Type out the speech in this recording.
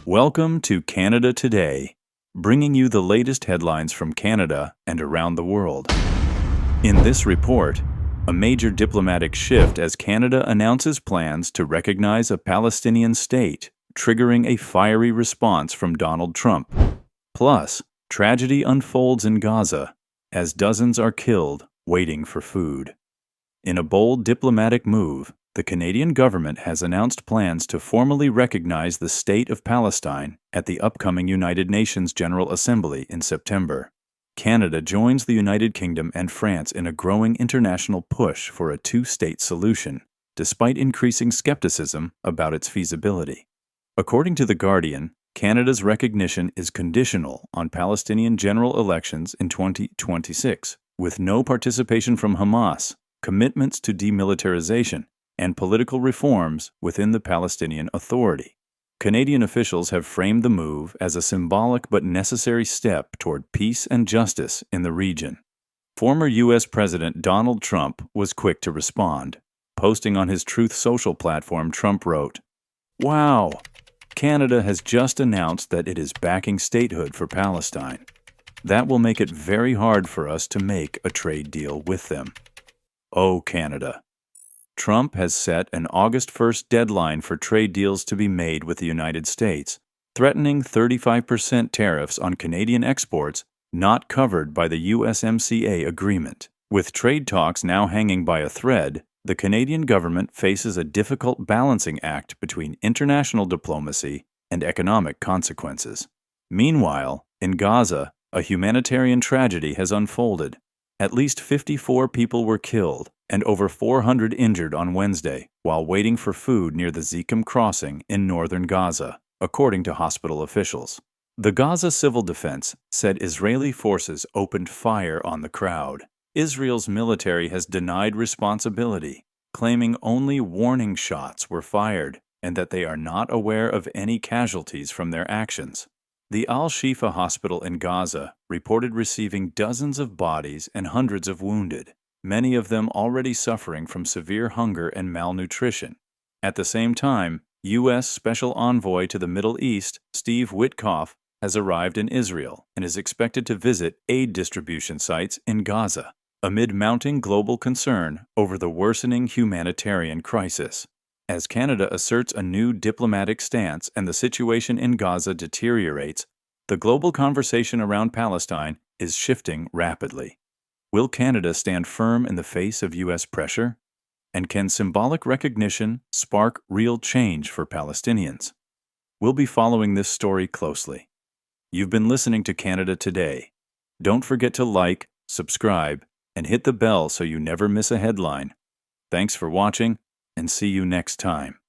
Welcome to Canada Today, bringing you the latest headlines from Canada and around the world. In this report, a major diplomatic shift as Canada announces plans to recognize a Palestinian state, triggering a fiery response from Donald Trump. Plus, tragedy unfolds in Gaza as dozens are killed waiting for food. In a bold diplomatic move, the Canadian government has announced plans to formally recognize the State of Palestine at the upcoming United Nations General Assembly in September. Canada joins the United Kingdom and France in a growing international push for a two-state solution, despite increasing skepticism about its feasibility. According to The Guardian, Canada's recognition is conditional on Palestinian general elections in 2026, with no participation from Hamas, commitments to demilitarization, and political reforms within the Palestinian Authority. Canadian officials have framed the move as a symbolic but necessary step toward peace and justice in the region. Former U.S. President Donald Trump was quick to respond. Posting on his Truth Social platform, Trump wrote, "Wow! Canada has just announced that it is backing statehood for Palestine. That will make it very hard for us to make a trade deal with them. Oh, Canada." Trump has set an August 1st deadline for trade deals to be made with the United States, threatening 35% tariffs on Canadian exports not covered by the USMCA agreement. With trade talks now hanging by a thread, the Canadian government faces a difficult balancing act between international diplomacy and economic consequences. Meanwhile, in Gaza, a humanitarian tragedy has unfolded. At least 54 people were killed and over 400 injured on Wednesday while waiting for food near the Zikim crossing in northern Gaza, according to hospital officials. The Gaza Civil Defense said Israeli forces opened fire on the crowd. Israel's military has denied responsibility, claiming only warning shots were fired and that they are not aware of any casualties from their actions. The Al-Shifa hospital in Gaza reported receiving dozens of bodies and hundreds of wounded, many of them already suffering from severe hunger and malnutrition. At the same time, U.S. Special Envoy to the Middle East, Steve Witkoff, has arrived in Israel and is expected to visit aid distribution sites in Gaza, amid mounting global concern over the worsening humanitarian crisis. As Canada asserts a new diplomatic stance and the situation in Gaza deteriorates, the global conversation around Palestine is shifting rapidly. Will Canada stand firm in the face of U.S. pressure? And can symbolic recognition spark real change for Palestinians? We'll be following this story closely. You've been listening to Canada Today. Don't forget to like, subscribe, and hit the bell so you never miss a headline. Thanks for watching, and see you next time.